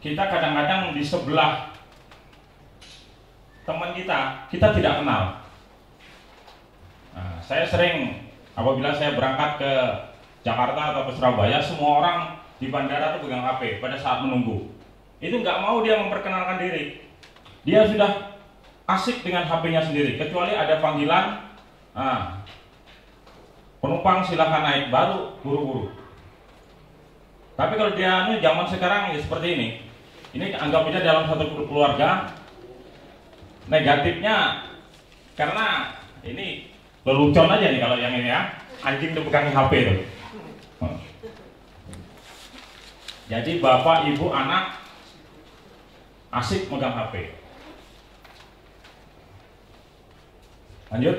kita kadang-kadang di sebelah teman kita tidak kenal. Nah, saya sering apabila saya berangkat ke Jakarta atau ke Surabaya, semua orang di bandara itu pegang HP pada saat menunggu. Itu nggak mau dia memperkenalkan diri. Dia sudah asik dengan HP-nya sendiri, kecuali ada panggilan, penumpang silahkan naik, baru buru-buru. Tapi kalau dia zaman sekarang ya seperti ini anggap aja dalam satu keluarga. Negatifnya karena ini lelucon aja nih kalau yang ini ya, anjing tuh pegang HP itu. Jadi bapak, ibu, anak asik megang HP. Lanjut.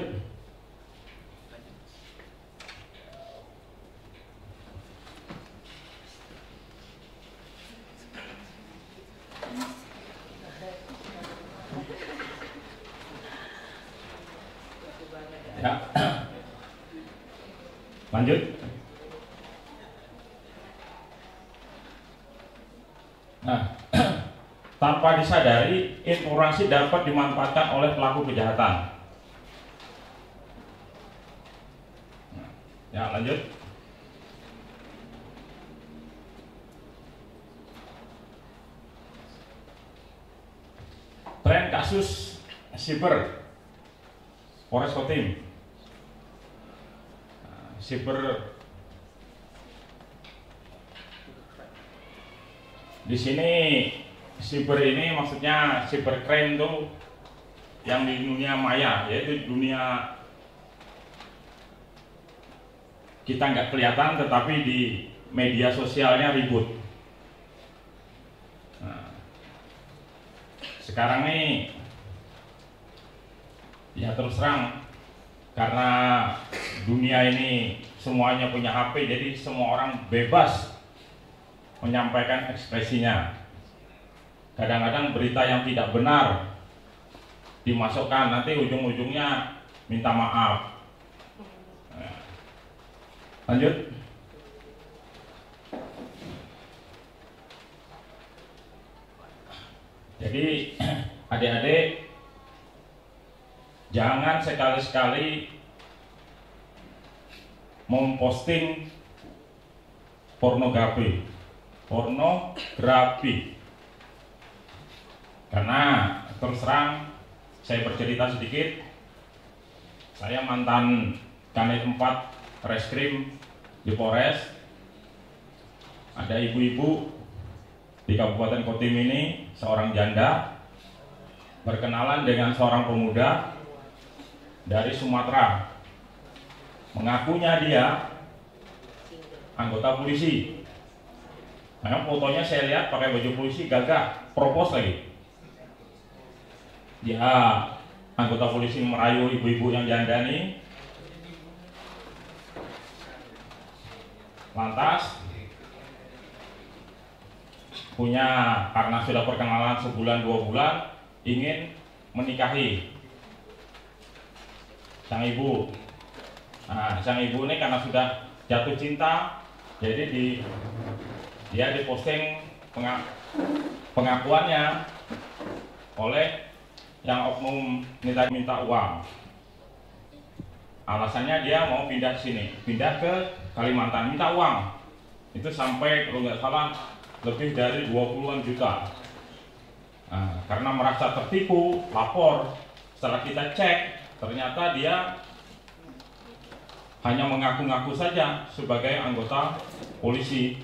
Ya. Lanjut. Nah, tanpa disadari, informasi dapat dimanfaatkan oleh pelaku kejahatan. Ya, lanjut. Tren kasus siber Polres Kotim. Siber di sini, siber ini maksudnya cybercrime itu yang di dunia maya, yaitu dunia kita nggak kelihatan tetapi di media sosialnya ribut. Nah, sekarang nih ya terus terang, karena dunia ini semuanya punya HP, jadi semua orang bebas menyampaikan ekspresinya. Kadang-kadang berita yang tidak benar dimasukkan, nanti ujung-ujungnya minta maaf. Nah, lanjut. Jadi adik-adik, jangan sekali-sekali memposting pornografi. Karena terus terang, saya bercerita sedikit. Saya mantan Kanit 4 Reskrim di Polres. Ada ibu-ibu di Kabupaten Kotim ini, seorang janda berkenalan dengan seorang pemuda dari Sumatera. Mengakunya dia anggota polisi. Nah, fotonya saya lihat pakai baju polisi, gagah, propos lagi. Dia anggota polisi merayu ibu-ibu yang janda nih. Lantas punya, karena sudah perkenalan sebulan 2 bulan, ingin menikahi sang ibu. Nah, sang ibu ini karena sudah jatuh cinta, jadi dia diposting pengakuannya oleh yang oknum minta uang. Alasannya dia mau pindah sini, pindah ke Kalimantan, minta uang. Itu sampai kalau nggak salah lebih dari 20-an juta. Nah, karena merasa tertipu, lapor. Setelah kita cek, ternyata dia hanya mengaku-ngaku saja sebagai anggota polisi.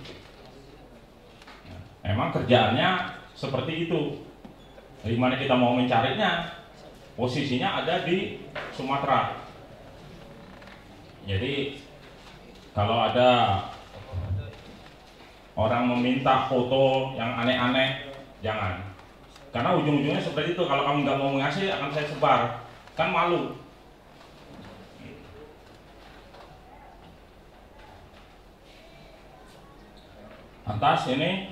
Emang kerjaannya seperti itu. Dari mana kita mau mencarinya? Posisinya ada di Sumatera. Jadi kalau ada orang meminta foto yang aneh-aneh, jangan. Karena ujung-ujungnya seperti itu. Kalau kamu nggak mau ngasih, akan saya sebar. Kan malu. Lantas ini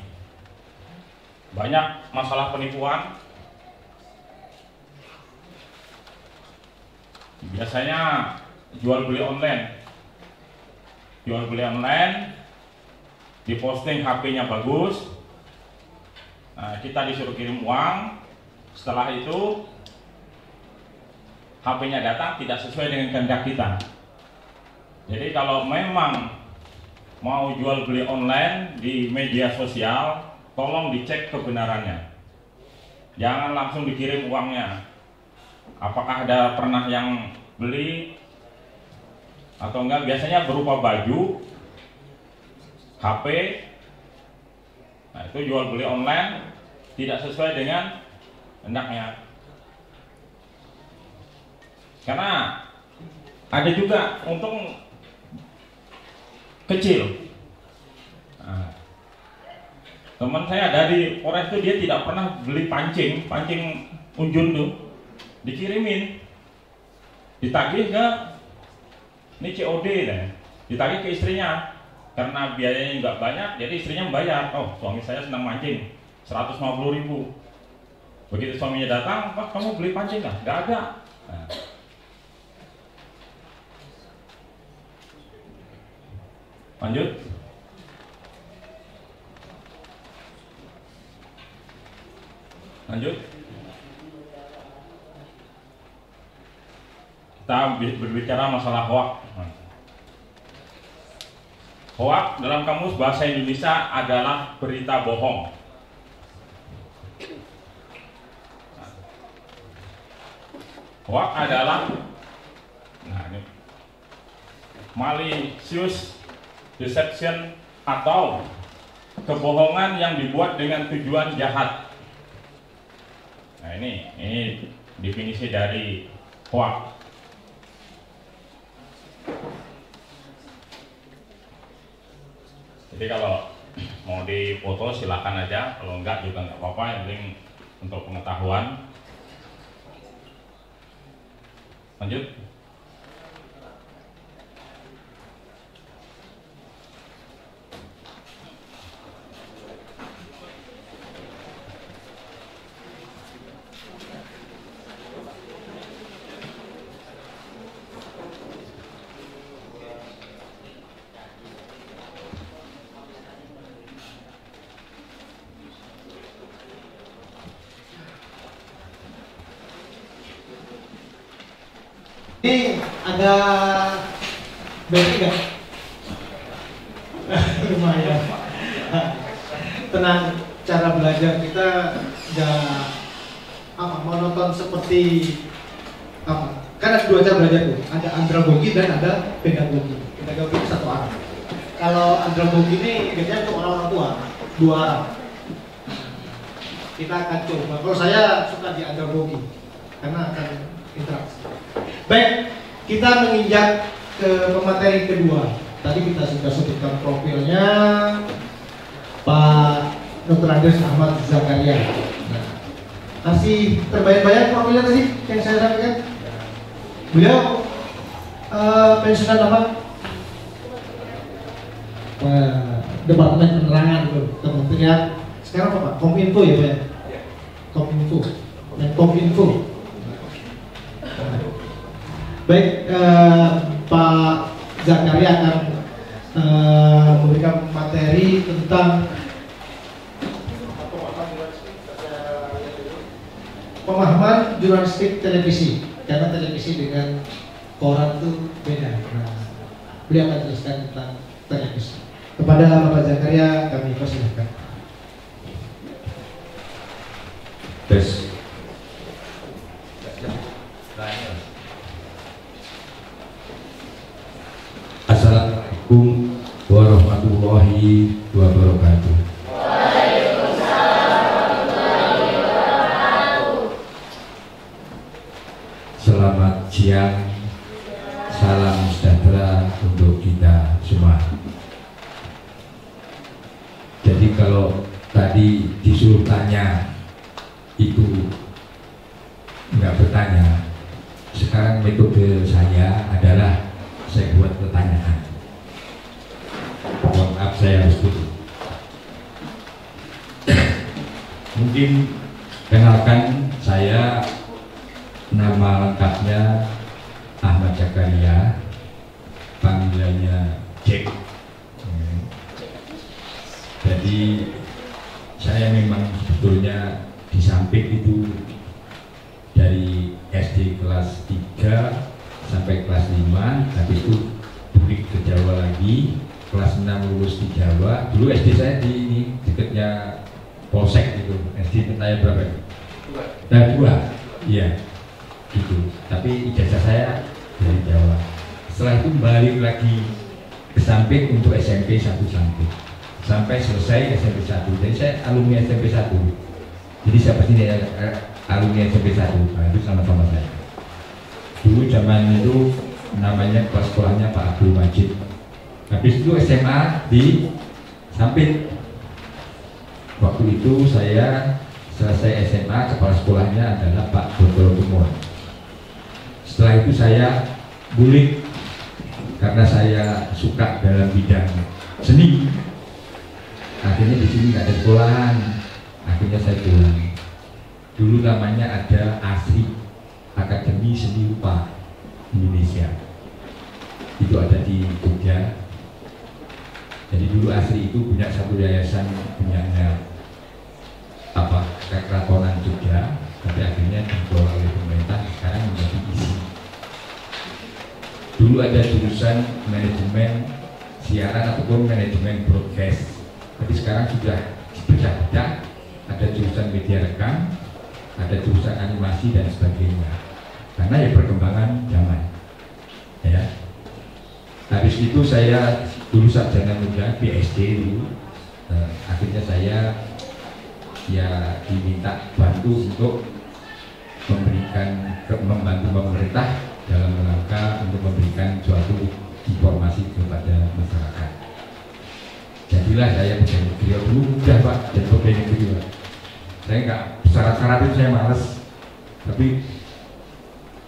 banyak masalah penipuan. Biasanya jual beli online. Jual beli online, diposting HP-nya bagus, kita disuruh kirim uang. Setelah itu HP-nya datang tidak sesuai dengan kehendak kita. Jadi kalau memang mau jual beli online di media sosial, tolong dicek kebenarannya. Jangan langsung dikirim uangnya. Apakah ada pernah yang beli atau enggak? Biasanya berupa baju, HP. Nah, itu jual beli online tidak sesuai dengan hendaknya. Karena ada juga untung kecil. Nah, teman saya dari Polres itu dia tidak pernah beli pancing unjun tuh, dikirimin, ditagih ke ini COD deh, ditagih ke istrinya karena biayanya nggak banyak, jadi istrinya membayar. Oh, suami saya senang mancing, 150.000. Begitu suaminya datang, Pak, kamu beli pancing nggak? Nggak ada. Nah. Lanjut. Kita berbicara masalah hoak. Hoak dalam kamus bahasa Indonesia adalah berita bohong. Hoak adalah malicious deception atau kebohongan yang dibuat dengan tujuan jahat. Nah, ini definisi dari hoak. Jadi kalau mau dipoto silakan aja, kalau enggak juga enggak apa-apa, yang penting untuk pengetahuan. Lanjut. Ini ada bateri nggak? Lumayan. Tenang, cara belajar kita nggak monoton seperti apa? Kan ada dua cara belajar tuh, ada andragogi dan ada pedagogi. Pedagogi itu satu arah. Kalau andragogi ini biasanya untuk orang-orang tua, dua arah. Kita akan coba. Kalau saya suka di andragogi karena akan interaksi. Baik, kita menginjak ke pemateri kedua. Tadi kita sudah sebutkan profilnya Pak Dr. Andes Ahmad Zakaria. Nah, kasih terbayang-bayang profilnya tadi yang saya sampaikan. Beliau pensiunan apa? Departemen Penerangan itu, Kementerian. Sekarang apa Pak? Kominfo ya Pak? Kominfo. Kominfo. Baik, Pak Zakaria akan memberikan materi tentang pemahaman jurnalistik televisi, karena televisi dengan koran itu beda. Nah, beliau akan jelaskan tentang televisi. Kepada Bapak Zakaria kami persilahkan. Tes. Assalamualaikum warahmatullahi wabarakatuh. Selamat siang, salam sejahtera untuk kita semua. Jadi kalau tadi disuruh tanya itu nggak bertanya, sekarang metode saya adalah saya buat pertanyaan. Mohon maaf saya harus tutup. Mungkin kenalkan, saya nama lengkapnya Ahmad Zakaria, panggilannya Jack. Jadi saya memang sebetulnya di samping itu dari SD kelas 3 sampai kelas 5, tapi itu balik ke Jawa lagi, kelas 6 lulus di Jawa. Dulu SD saya di ini dekatnya Polsek itu. SD saya berapa? 2. Iya, gitu. Tapi ijazah saya dari Jawa. Setelah itu balik lagi ke Sampit untuk SMP 1 Sampit sampai selesai SMP 1. Jadi saya alumni SMP 1. Jadi siapa sih alumni SMP 1? Nah, itu sama-sama saya. Dulu zaman itu namanya kelas sekolahnya Pak Abdul Majid. Habis itu SMA di Sampit. Waktu itu saya selesai SMA, kepala sekolahnya adalah Pak Dr. Tumor. Setelah itu saya bulik karena saya suka dalam bidang seni. Akhirnya di sini nggak ada sekolahan, akhirnya saya pulang. Dulu namanya ada ASRI, Akademi Seni Rupa Indonesia. Itu ada di Jogja. Jadi dulu ASRI itu punya satu yayasan punyanya Kekratonan Jogja, tapi akhirnya dikelola oleh pemerintah, sekarang menjadi ISI. Dulu ada jurusan manajemen siaran ataupun manajemen broadcast, tapi sekarang sudah dipecah-pecah. Ada jurusan media rekam, ada jurusan animasi dan sebagainya. Karena ya perkembangan zaman. Ya. Habis itu saya dulu sarjana muda PhD dulu. Akhirnya saya ya diminta bantu untuk membantu pemerintah dalam rangka untuk memberikan suatu informasi kepada masyarakat. Jadilah saya pegawai negeri. Dulu mudah Pak, jadi pegawai negeri Pak. Saya nggak syarat-syarat itu saya males, tapi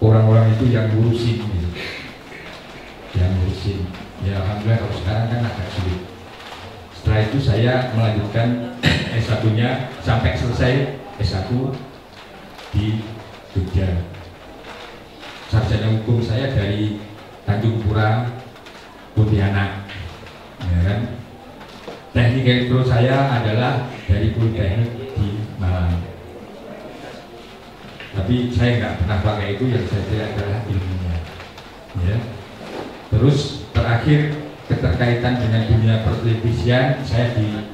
orang-orang itu yang ngurusin gitu. Yang ngurusin. Ya alhamdulillah kalau sekarang kan agak sulit. Setelah itu saya melanjutkan S1-nya sampai selesai S1 di Jogja. Sarjana hukum saya dari Tanjung Pura, Pontianak, ya kan. Teknik elektro saya adalah dari Politeknik di Malang. Tapi saya nggak pernah pakai itu, yang saya lihat adalah ilmunya. Ya. Terus terakhir keterkaitan dengan dunia pertelevisian, saya di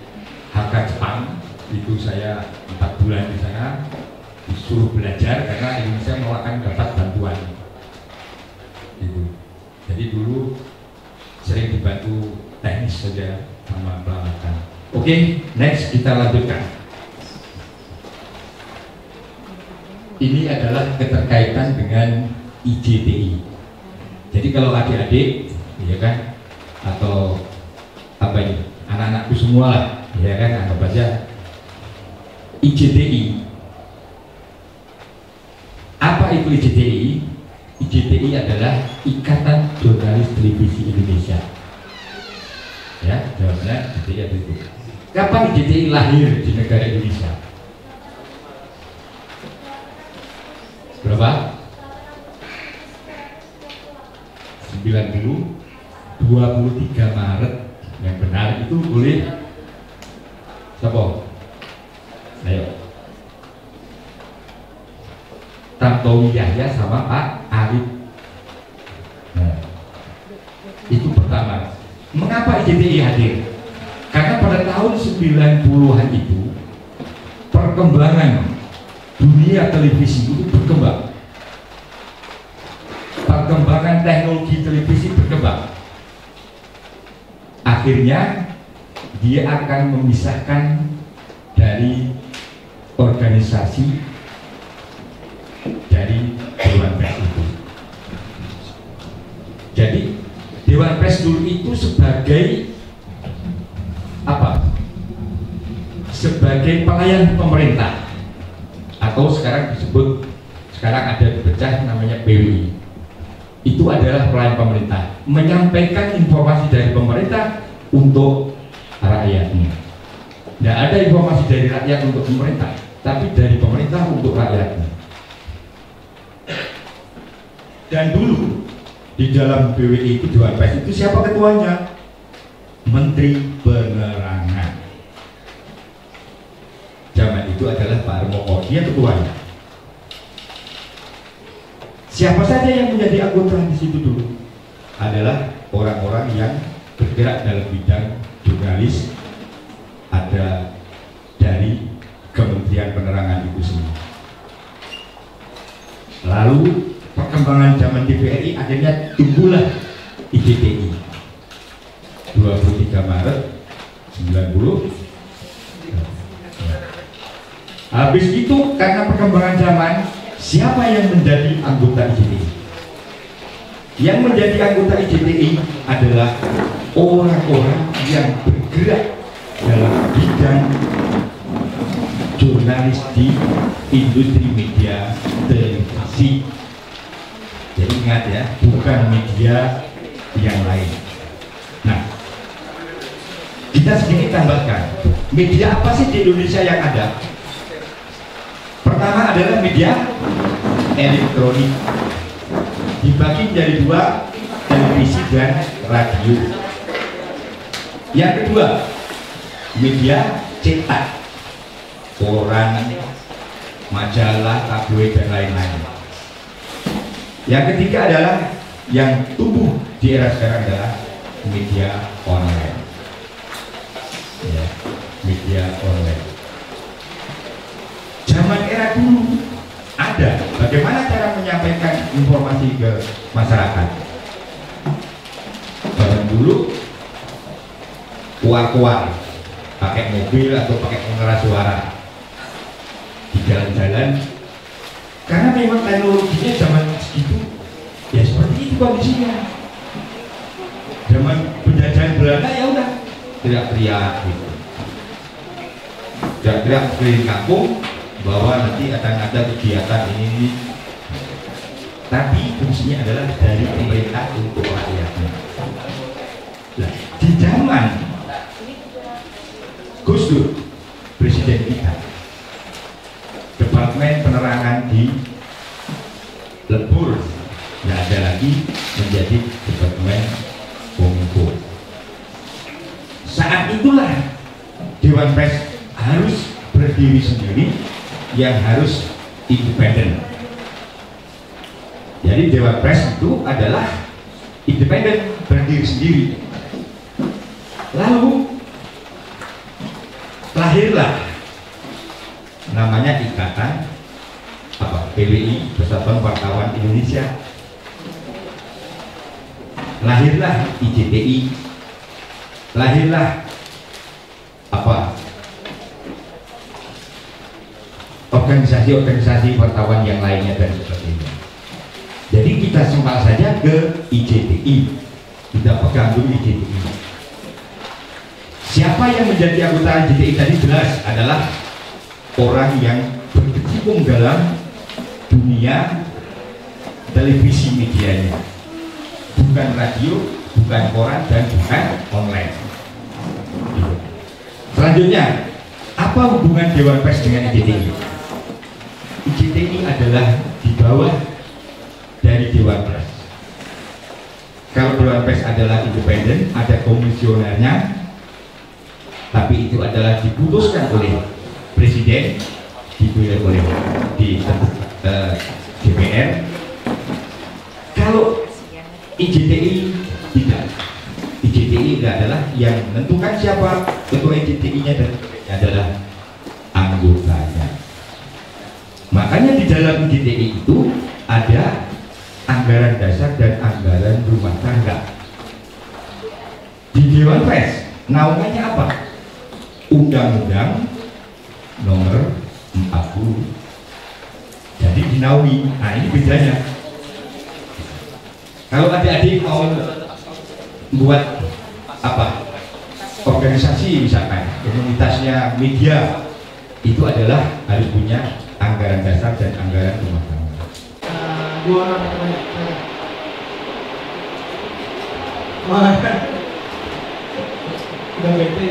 HK Jepang, itu saya 4 bulan di sana, disuruh belajar karena Indonesia mau akan dapat bantuan. Gitu. Jadi dulu sering dibantu teknis saja sama peralatan. Oke, next kita lanjutkan. Ini adalah keterkaitan dengan IJTI. Jadi kalau adik-adik, ya kan, atau apa ini, anak-anakku semua lah, ya kan, anggap aja IJTI. Apa itu IJTI? IJTI adalah Ikatan Jurnalis Televisi Indonesia. Ya, jawabannya IJTI itu. Kapan IJTI lahir di negara Indonesia? Berapa? 23 Maret. Yang benar itu boleh siapa? Ayo. Tantowi Yahya sama Pak Arif. Nah, itu pertama. Mengapa IJTI hadir? Karena pada tahun 90-an itu perkembangan dunia televisi itu berkembang. Perkembangan teknologi televisi berkembang. Akhirnya dia akan memisahkan dari organisasi dari Dewan Pers itu. Jadi Dewan Pers dulu itu sebagai apa? Sebagai pelayan pemerintah, atau sekarang disebut, sekarang ada dipecah namanya PWI. Itu adalah pelayan pemerintah, menyampaikan informasi dari pemerintah untuk rakyatnya. Tidak ada informasi dari rakyat untuk pemerintah, tapi dari pemerintah untuk rakyatnya. Dan dulu di dalam PWI itu, Dewan Pers itu siapa ketuanya? Menteri Penerangan. zaman itu adalah Pak Remoko, dia ketuanya. Siapa saja yang menjadi anggota di situ dulu adalah orang-orang yang bergerak dalam bidang jurnalis, ada dari Kementerian Penerangan itu semua. Lalu perkembangan zaman TVRI akhirnya tumbuhlah IJTI 23 Maret 90. Habis itu karena perkembangan zaman, siapa yang menjadi anggota IJTI? Yang menjadi anggota IJTI adalah orang-orang yang bergerak dalam bidang jurnalis di industri media televisi. Jadi ingat ya, bukan media yang lain. Nah, kita sedikit tambahkan, media apa sih di Indonesia yang ada? Pertama adalah media elektronik, dibagi menjadi dua, televisi dan radio. Yang kedua, media cetak, koran, majalah, tabloid dan lain-lain. Yang ketiga adalah yang tumbuh di era sekarang adalah media online. Ya, media online. Zaman era dulu ada bagaimana cara menyampaikan informasi ke masyarakat. Zaman dulu kuar-kuar, pakai mobil atau pakai pengeras suara di jalan-jalan, karena memang teknologinya zaman segitu ya seperti itu kondisinya. Zaman penjajahan Belanda ya udah teriak-teriak gitu, teriak-teriak keliling kampung bahwa nanti akan ada kegiatan ini, tapi fungsinya adalah dari pemerintah untuk rakyatnya. Nah, di zaman Gus Dur, presiden kita, Departemen Penerangan di lebur, nggak ada lagi, menjadi Departemen Kominfo. Saat itulah Dewan Pers harus berdiri sendiri, yang harus independen. Jadi Dewan Pers itu adalah independen, berdiri sendiri. Lalu lahirlah namanya Ikatan PWI, Persatuan Wartawan Indonesia. Lahirlah IJTI, lahirlah organisasi-organisasi wartawan yang lainnya dan sebagainya. Jadi kita sembah saja ke IJTI, kita pegang dulu IJTI. Siapa yang menjadi anggota IJTI tadi jelas adalah orang yang berkecimpung dalam dunia televisi medianya, bukan radio, bukan koran, dan bukan online. Selanjutnya, apa hubungan Dewan Pers dengan IJTI? IJTI adalah di bawah dari Dewan Pers. Kalau Dewan Pers adalah independen, ada komisionernya, tapi itu adalah diputuskan oleh Presiden, dipilih oleh DPR. Kalau IJTI tidak, IJTI adalah yang menentukan siapa ketua IJTI-nya dan adalah anggotanya. Makanya di dalam IJTI itu ada anggaran dasar dan anggaran rumah tangga. Di Dewan Pers naungannya apa? Undang-Undang nomor 40. Jadi dinaungi. Nah, ini bedanya. Kalau adik-adik mau buat organisasi misalkan komunitasnya media, itu adalah harus punya anggaran dasar dan anggaran rumah tangga. Dua orang banyak. Udah bete.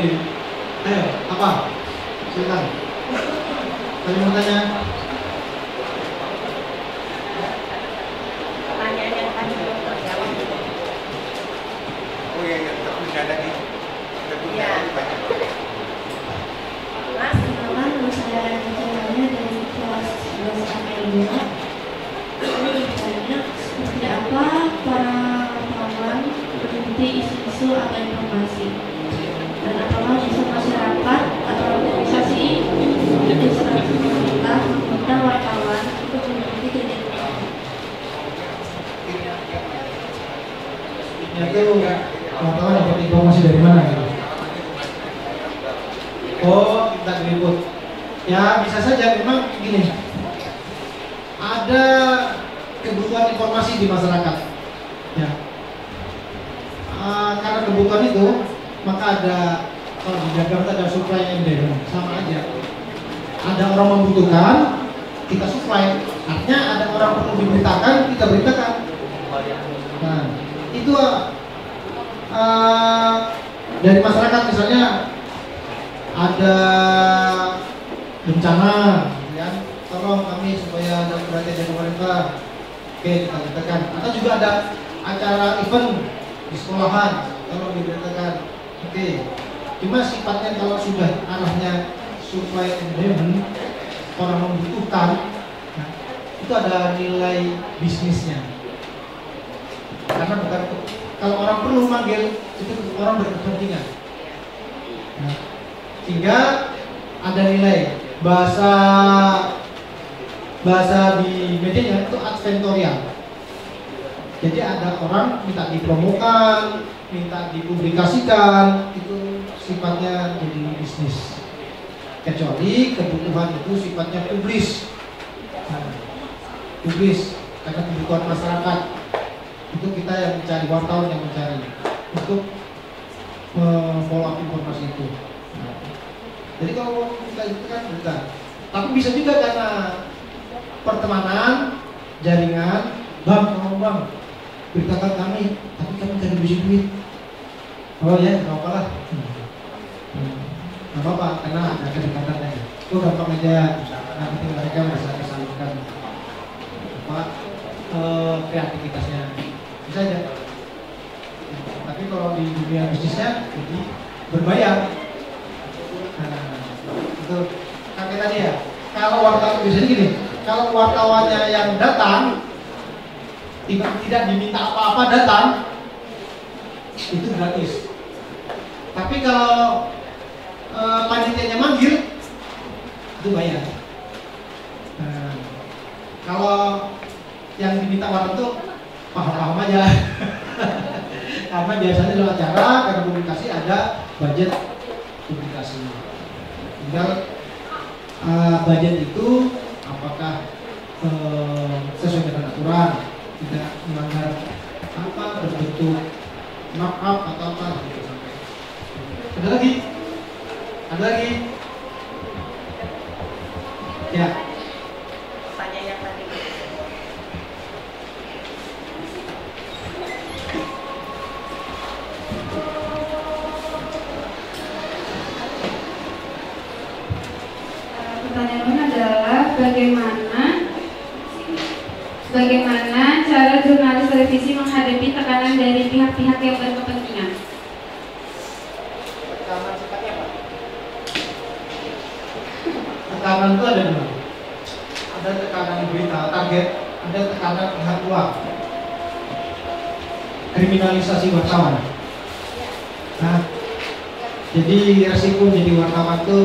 Ayo, apa? Silakan. Tanya mau tanya? Pertanyaan yang tadi belum terjawab. Oh iya, terus ada di Ya. Mas, nama saya bisa saja memang gini, ada kebutuhan informasi di masyarakat, ya. Karena kebutuhan itu, maka ada, kalau di Jakarta ada supply and demand, sama aja. Ada orang membutuhkan, kita supply. Artinya ada orang perlu diberitakan, kita beritakan. Nah, itu dari masyarakat misalnya ada bencana, ya, tolong kami supaya ada perhatian dari pemerintah. Oke, kita beritakan. Atau juga ada acara event di sekolahan, tolong diberitakan. Oke. Cuma sifatnya kalau sudah arahnya supply and demand, orang membutuhkan, nah, itu ada nilai bisnisnya. Karena bukan, kalau orang perlu manggil, itu orang berkepentingan. Nah, sehingga ada nilai bahasa di medianya itu advertorial. Jadi ada orang minta dipromokan, minta dipublikasikan, itu sifatnya jadi bisnis. Kecuali kebutuhan itu sifatnya publis. Nah, publis karena kebutuhan masyarakat. Itu kita yang mencari, wartawan yang mencari untuk follow up informasi itu. Nah, jadi kalau kita itu kan bukan. Tapi bisa juga karena pertemanan, jaringan, tolong bang, beritakan kami, tapi kami cari bisnis duit. Oh ya, nggak apa lah. Nggak apa-apa, karena ada kedekatannya. Itu gampang aja. Nanti mereka bisa disalurkan kreativitasnya. Bisa aja. Tapi kalau di dunia bisnisnya jadi berbayar. Nah, itu kakek tadi ya. Kalau wartawan biasanya gini, kalau wartawannya yang datang tidak diminta apa-apa datang, itu gratis. Tapi kalau panitianya manggil, itu bayar. Nah, kalau yang diminta wartawan itu paham-paham aja. Karena biasanya dalam acara, karena publikasi ada budget publikasi. Tinggal budget itu apakah sesuai dengan aturan, tidak melanggar apa, berbentuk markup atau apa gitu sampai. Ada lagi? Ya. Tanya yang tadi. Pertanyaan adalah bagaimana cara jurnalis televisi menghadapi tekanan dari pihak-pihak yang berkepentingan? Tekanan sifatnya apa? Tekanan itu ada dua. Ada tekanan berita target, ada tekanan pihak luar. Kriminalisasi wartawan. Nah, jadi resiko jadi wartawan itu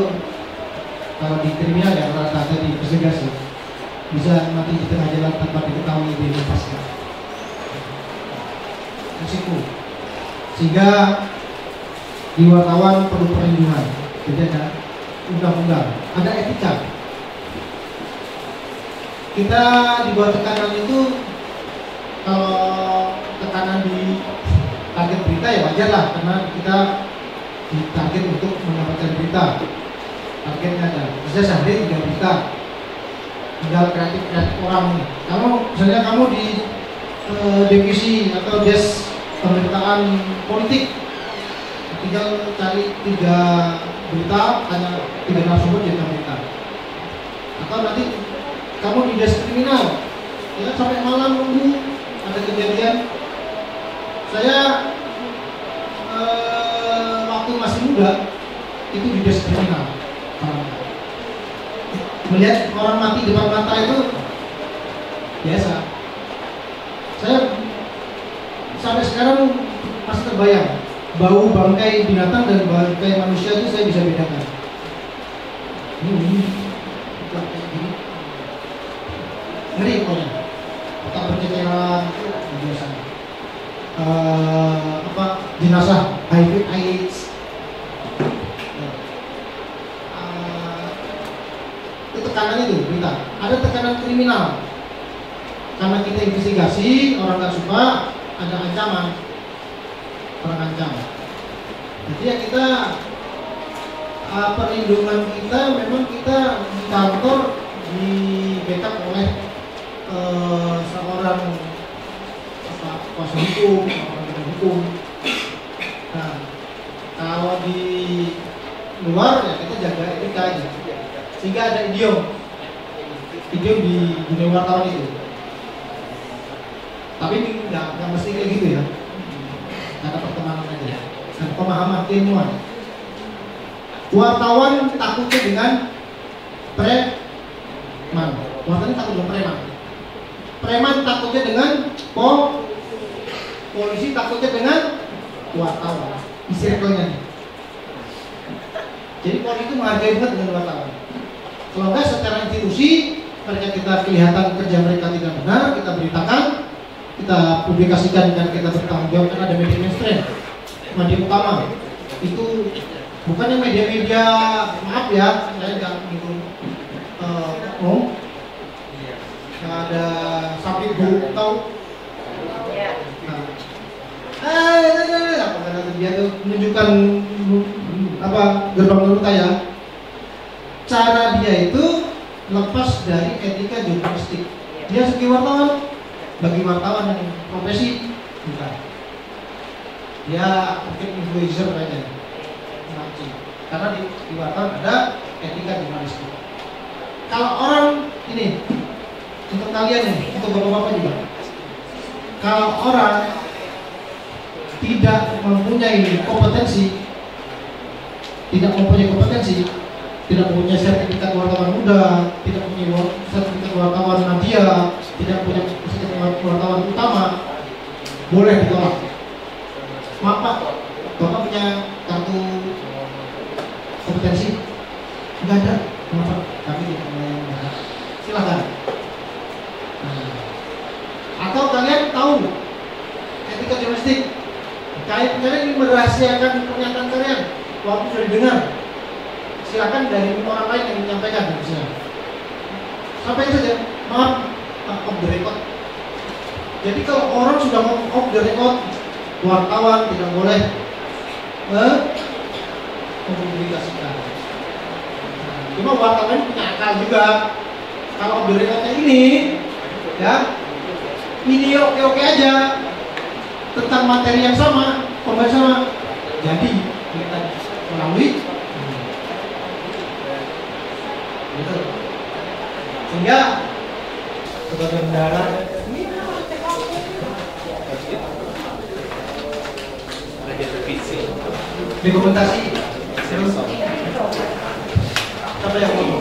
kalau di kriminal ya rata-rata diinvestigasi bisa mati di tengah jalan tanpa diketahui identitasnya. Risiko. Sehingga di wartawan perlu perlindungan. Jadi ada undang-undang, ada etika. Kita di bawah tekanan itu, kalau tekanan di target berita ya wajar lah, karena kita ditarget untuk mendapatkan berita. Targetnya ada, bisa sehari 3 berita. Tinggal kreatif orang nih. Kalau misalnya kamu di divisi atau desk pemberitaan politik, tinggal cari 3 berita, hanya 3 narasumber jadi berita. Atau nanti kamu di desk kriminal, ya sampai malam nunggu ada kejadian. Saya waktu masih muda itu di desk kriminal. Melihat orang mati depan mata itu biasa. Saya sampai sekarang masih terbayang bau bangkai binatang dan bangkai manusia itu saya bisa bedakan. Ini ngeri pokoknya. Tak berceceran itu biasa. Jenazah HIV AIDS. tekanan itu berita. Ada tekanan kriminal. Karena kita investigasi, orang nggak suka, ada ancaman, orang ancam. Jadi ya kita perlindungan kita memang kita di kantor di backup oleh seorang kuasa hukum, orang hukum. Nah, kalau di luar ya kita jaga etika aja. Sehingga ada idiom di dunia wartawan itu. Tapi nggak mesti kayak gitu ya. Ada pertemanan aja. Dan pemahaman keilmuan. Wartawan takutnya dengan preman. Wartawan takut dengan preman. Preman takutnya dengan polisi takutnya dengan wartawan. Di circle-nya. Jadi polisi itu menghargai banget dengan wartawan. Kalau enggak secara institusi, ketika kita kelihatan kerja mereka tidak benar, kita beritakan, kita publikasikan dan kita bertanggung jawab karena ada media mainstream, media utama. Itu bukannya media-media, maaf ya, saya nggak gitu, nggak ada sapi bu tahu. Dia tuh menunjukkan gerbang nurta ya. Cara dia itu lepas dari etika jurnalistik. Dia sebagai wartawan, bagi wartawan yang profesi bukan. Dia mungkin influencer aja, karena di wartawan ada etika jurnalistik. Kalau orang ini untuk kalian nih, untuk bapak-bapak juga, kalau orang tidak mempunyai kompetensi, tidak mempunyai sertifikat wartawan muda, tidak punya sertifikat wartawan media, tidak punya sertifikat wartawan utama, boleh ditolak. Maaf Pak, Bapak punya kartu kompetensi? Enggak ada. Maaf, kami tidak punya. Silakan. Atau kalian tahu etika jurnalistik? Kalian ingin merahasiakan pernyataan kalian waktu sudah didengar, silakan dari orang lain yang menyampaikan misalnya. Sampaikan saja, maaf, off the record. Jadi kalau orang sudah ngomong off the record, wartawan tidak boleh mempublikasikan. Cuma wartawan punya akal juga. Kalau off the recordnya ini, ya, ini oke aja. Tentang materi yang sama, pembahasan sama, jadi kita melalui gitu. Sehingga sebagai mendarat dokumentasi apa yang mau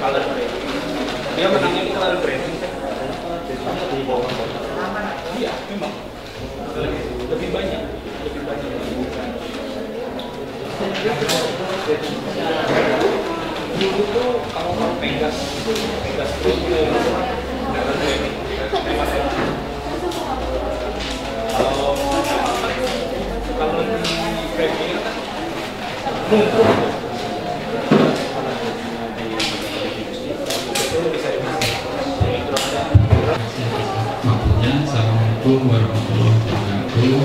kalau dia menangnya di color branding. Iya, memang lebih banyak. Dulu tuh kalau Pegas itu color branding. Kalau di branding kan waktunya. Assalamualaikum warahmatullahi wabarakatuh.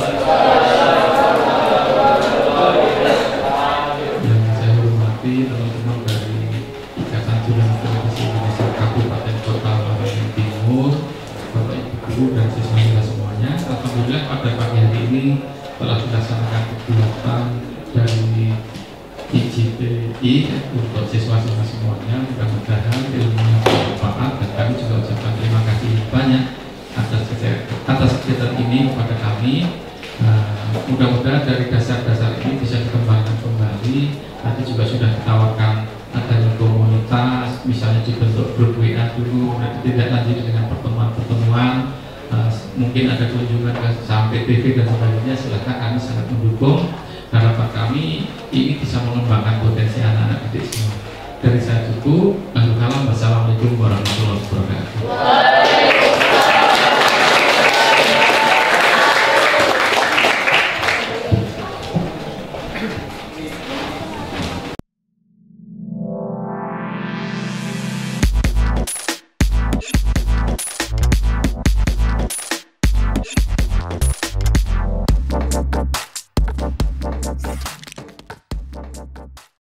Yang saya hormati teman-teman dari Ikatan Jurnalis Televisi Indonesia Kabupaten Kota Waringin Timur, Bapak Ibu Guru dan siswa semuanya. Alhamdulillah pada pagi hari ini telah dilaksanakan kegiatan dari IJPI untuk siswa-siswa semuanya. Mudah-mudahan ilmunya bermanfaat dan kami juga ucapkan terima kasih banyak atas kegiatan ini kepada kami. Mudah-mudahan dari dasar-dasar ini bisa dikembangkan kembali. Nanti juga sudah ditawarkan adanya komunitas, misalnya dibentuk grup WA dulu, nanti tidak lanjut dengan pertemuan-pertemuan. Mungkin ada kunjungan ke sampai TV dan sebagainya. Silakan, kami sangat mendukung. Harapan kami ini bisa mengembangkan potensi anak-anak didik semua. Dari saya cukup. Wassalamualaikum warahmatullahi wabarakatuh. Thank you.